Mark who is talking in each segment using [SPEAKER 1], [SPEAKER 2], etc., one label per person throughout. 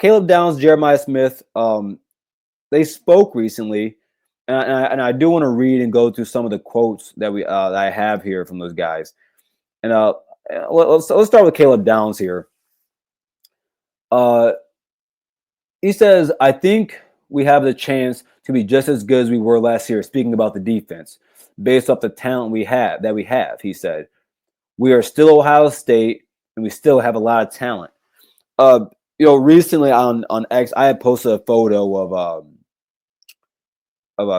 [SPEAKER 1] Caleb Downs, Jeremiah Smith, they spoke recently, and I do want to read and go through some of the quotes that I have here from those guys. And let's start with Caleb Downs here. He says, "I think we have the chance to be just as good as we were last year." Speaking about the defense, based off the talent we have, he said, "We are still Ohio State, and we still have a lot of talent." Uh, recently on X, I had posted a photo of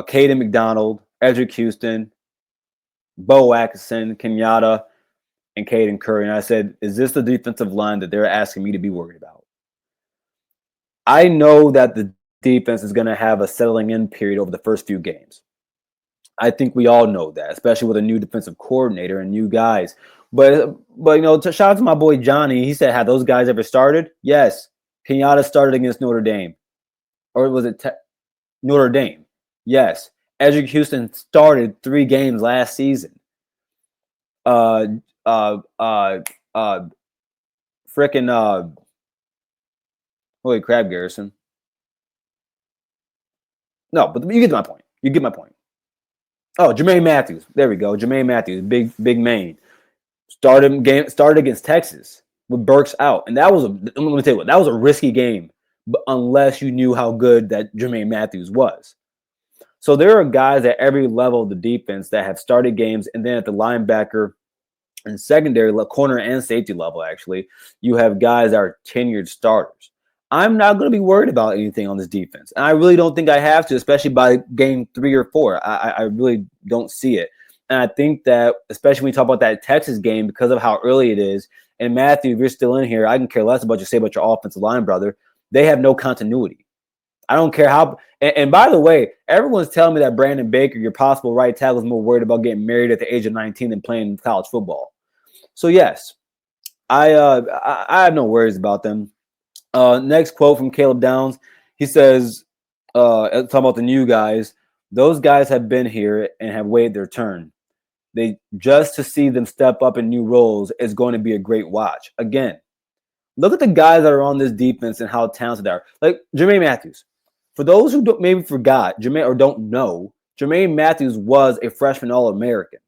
[SPEAKER 1] Caden McDonald, Edric Houston, Bo Atkinson, Kenyatta, and Caden Curry, and I said, "Is this the defensive line that they're asking me to be worried about?" I know that the defense is going to have a settling in period over the first few games. I think we all know that, especially with a new defensive coordinator and new guys. But shout out to my boy Johnny. He said, "Have those guys ever started?" Yes. Kenyatta started against Notre Dame, or was it Notre Dame? Yes. Edric Houston started 3 games last season. Holy crap, Garrison. No, but you get my point. Oh, Jermaine Matthews. There we go. Jermaine Matthews, big main. Started against Texas with Burks out. And that was let me tell you what, that was a risky game, but unless you knew how good that Jermaine Matthews was. So there are guys at every level of the defense that have started games, and then at the linebacker and secondary, corner and safety level, actually, you have guys that are tenured starters. I'm not going to be worried about anything on this defense. And I really don't think I have to, especially by game 3 or 4. I really don't see it. And I think that, especially when we talk about that Texas game, because of how early it is, and Matthew, if you're still in here, I can care less about you say about your offensive line, brother. They have no continuity. I don't care how. And by the way, everyone's telling me that Brandon Baker, your possible right tackle, is more worried about getting married at the age of 19 than playing college football. So yes, I have no worries about them. Next quote from Caleb Downs. He says, talking about the new guys, "Those guys have been here and have waited their turn. Just to see them step up in new roles is going to be a great watch." Again, look at the guys that are on this defense and how talented they are. Like Jermaine Matthews. For those who maybe forgot, or don't know, Jermaine Matthews was a freshman All-American.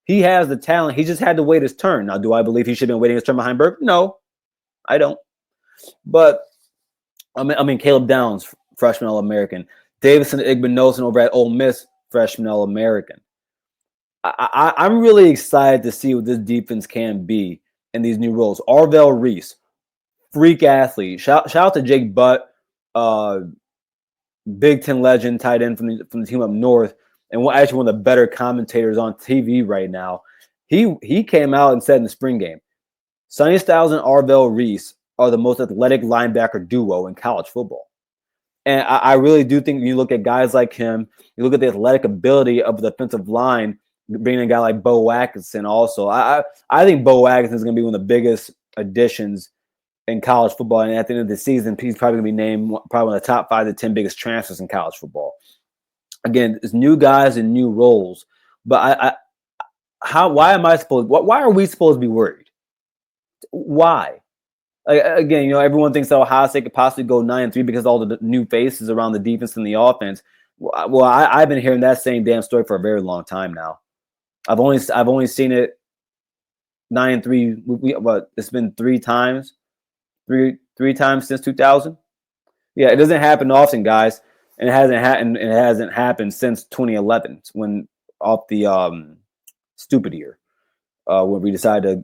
[SPEAKER 1] He has the talent. He just had to wait his turn. Now, do I believe he should have been waiting his turn behind Burke? No, I don't. But I mean, Caleb Downs, freshman All-American. Davison Igbinosun over at Ole Miss, freshman All-American. I'm really excited to see what this defense can be in these new roles. Arvell Reese, freak athlete. Shout out to Jake Butt, Big Ten legend, tight end from the team up north, and actually one of the better commentators on TV right now. He came out and said in the spring game, Sonny Styles and Arvell Reese are the most athletic linebacker duo in college football. And I really do think when you look at guys like him, you look at the athletic ability of the defensive line, bringing a guy like Bo Atkinson also. I think Bo Atkinson is going to be one of the biggest additions in college football. And at the end of the season, he's probably going to be named probably one of the top 5 to 10 biggest transfers in college football. Again, it's new guys and new roles. But why are we supposed to be worried? Why? Again, everyone thinks that Ohio State could possibly go 9-3 because of all the new faces around the defense and the offense. Well, I've been hearing that same damn story for a very long time now. I've only seen it 9-3. It's been 3 times, three times since 2000. Yeah, it doesn't happen often, guys, and it hasn't happened since 2011 when off the stupid year when we decided to.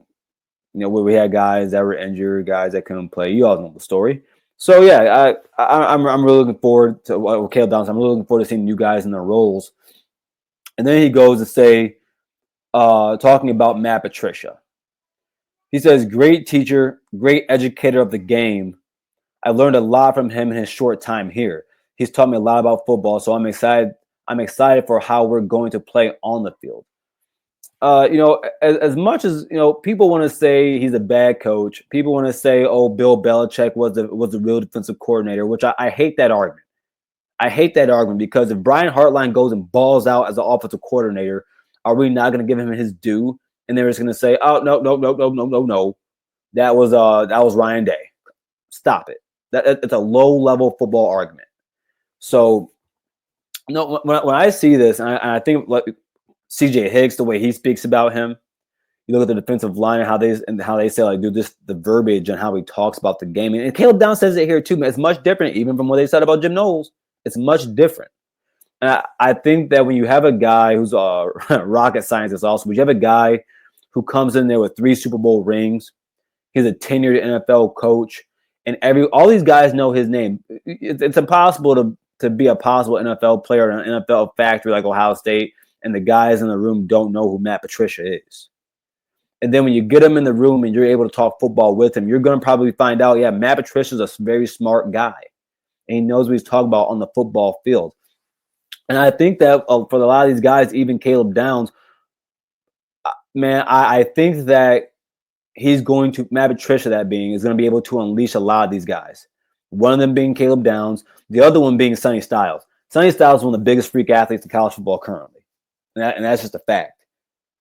[SPEAKER 1] Where we had guys that were injured, guys that couldn't play. You all know the story. So yeah, I'm really looking forward to Caleb Downs. I'm really looking forward to seeing new guys in their roles. And then he goes to say, talking about Matt Patricia. He says, "Great teacher, great educator of the game. I learned a lot from him in his short time here. He's taught me a lot about football, so I'm excited. I'm excited for how we're going to play on the field." As much as people want to say he's a bad coach, people want to say, "Oh, Bill Belichick was the real defensive coordinator," which I hate that argument. I hate that argument because if Brian Hartline goes and balls out as an offensive coordinator, are we not going to give him his due? And they're just going to say, "Oh, no, that was Ryan Day." Stop it. It's a low-level football argument. So, no, when I see this, and I think like CJ Hicks, the way he speaks about him, you look at the defensive line and how they say like, dude, the verbiage and how he talks about the game, and Caleb Downs says it here too, man. It's much different, even from what they said about Jim Knowles. It's much different. And I think that when you have a guy who's a rocket scientist, also, but you have a guy who comes in there with 3 Super Bowl rings, he's a tenured NFL coach, and all these guys know his name. It's impossible to be a possible NFL player in an NFL factory like Ohio State, and the guys in the room don't know who Matt Patricia is. And then when you get him in the room and you're able to talk football with him, you're going to probably find out, yeah, Matt Patricia's a very smart guy, and he knows what he's talking about on the football field. And I think that for a lot of these guys, even Caleb Downs, man, I think that Matt Patricia, that being, is going to be able to unleash a lot of these guys. One of them being Caleb Downs, the other one being Sonny Styles. Sonny Styles is one of the biggest freak athletes in college football currently. And that's just a fact.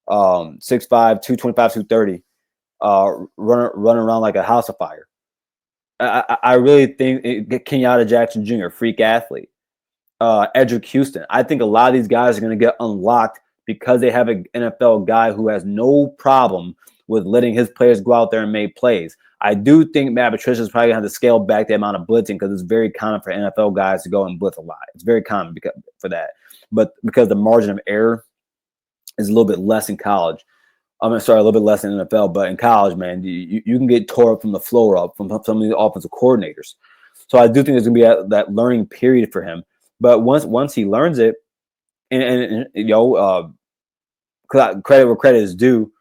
[SPEAKER 1] 6'5", 225, 230, running around like a house of fire. I really think Kenyatta Jackson Jr., freak athlete. Edric Houston. I think a lot of these guys are going to get unlocked because they have an NFL guy who has no problem with letting his players go out there and make plays. I do think Matt Patricia is probably going to have to scale back the amount of blitzing because it's very common for NFL guys to go and blitz a lot. It's very common for that. But because the margin of error is a little bit less in college. A little bit less in NFL, but in college, man, you can get tore up from the floor up from some of the offensive coordinators. So I do think there's going to be that learning period for him. But once he learns it, and credit where credit is due,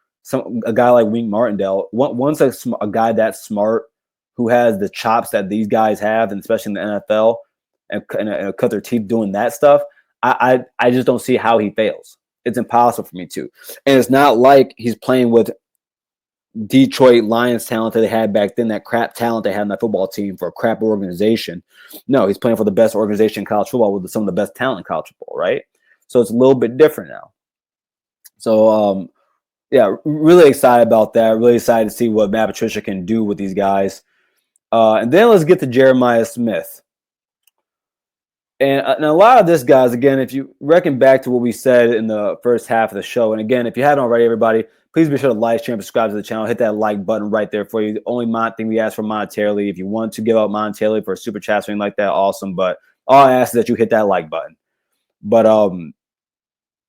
[SPEAKER 1] a guy like Wink Martindale, once a guy that smart who has the chops that these guys have, and especially in the NFL, and cut their teeth doing that stuff, I just don't see how he fails. It's impossible for me to. And it's not like he's playing with Detroit Lions talent that they had back then, that crap talent they had in that football team for a crap organization. No, he's playing for the best organization in college football with some of the best talent in college football, right? So it's a little bit different now. So, yeah, really excited about that. Really excited to see what Matt Patricia can do with these guys. And then let's get to Jeremiah Smith. And a lot of this, guys, again, if you reckon back to what we said in the first half of the show, and again, if you haven't already, everybody, please be sure to like, share, and subscribe to the channel. Hit that like button right there for you. The only thing we ask for monetarily. If you want to give out monetarily for a super chat, something like that, awesome. But all I ask is that you hit that like button. But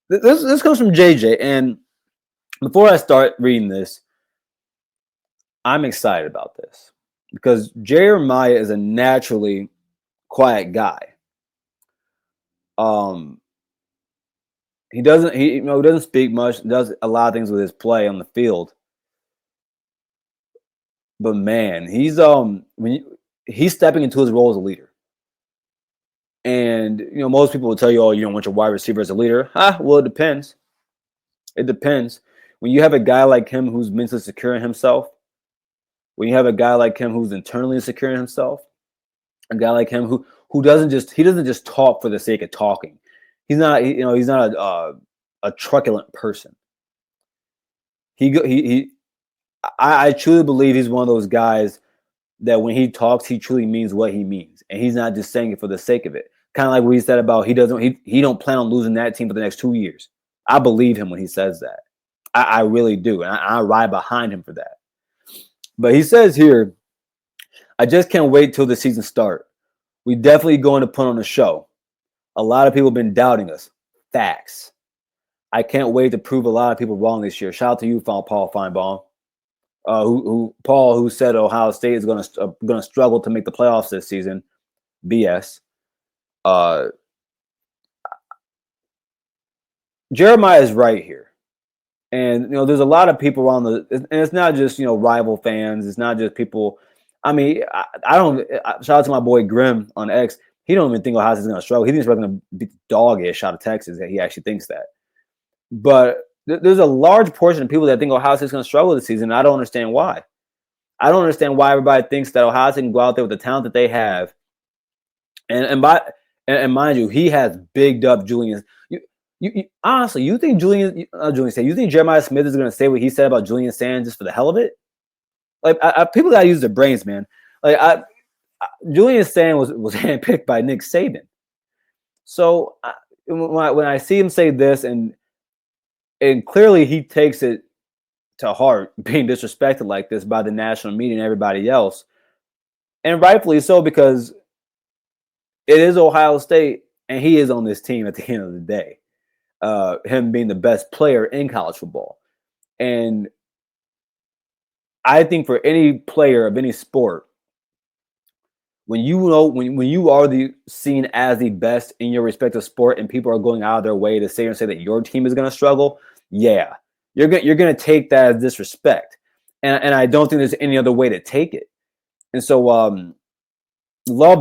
[SPEAKER 1] this comes from JJ. And before I start reading this, I'm excited about this because Jeremiah is a naturally quiet guy. He doesn't speak much, does a lot of things with his play on the field. But man, he's stepping into his role as a leader. And most people will tell you, oh, you don't want your wide receiver as a leader. Well, it depends. It depends. When you have a guy like him who's mentally secure in himself, when you have a guy like him who's internally secure in himself, a guy like him who doesn't just talk for the sake of talking. He's not a truculent person. I truly believe he's one of those guys that when he talks, he truly means what he means, and he's not just saying it for the sake of it. Kind of like what he said about he don't plan on losing that team for the next 2 years. I believe him when he says that. I really do, and I ride behind him for that. But he says here, I just can't wait till the season starts. We definitely going to put on a show. A lot of people have been doubting us. Facts. I can't wait to prove a lot of people wrong this year. Shout out to you, Paul Feinbaum, who said Ohio State is going to struggle to make the playoffs this season. BS. Jeremiah is right here. And, there's a lot of people around and it's not just, rival fans. It's not just people. I mean, I don't. Shout out to my boy Grim on X. He don't even think Ohio State is going to struggle. He thinks we're going to beat the dog-ish out of Texas. That he actually thinks that. But there's a large portion of people that think Ohio State is going to struggle this season. And I don't understand why. I don't understand why everybody thinks that Ohio State can go out there with the talent that they have. And mind you, he has bigged up Julian. You honestly, you think you think Jeremiah Smith is going to say what he said about Julian Sands just for the hell of it? Like, people got to use their brains, man. Like, Julian Sand was handpicked by Nick Saban. So when I see him say this, and clearly he takes it to heart, being disrespected like this by the national media and everybody else, and rightfully so, because it is Ohio State, and he is on this team at the end of the day. Him being the best player in college football, and I think for any player of any sport, when you know when you are seen as the best in your respective sport, and people are going out of their way to say that your team is going to struggle, yeah, you're gonna take that as disrespect, and I don't think there's any other way to take it. And so, love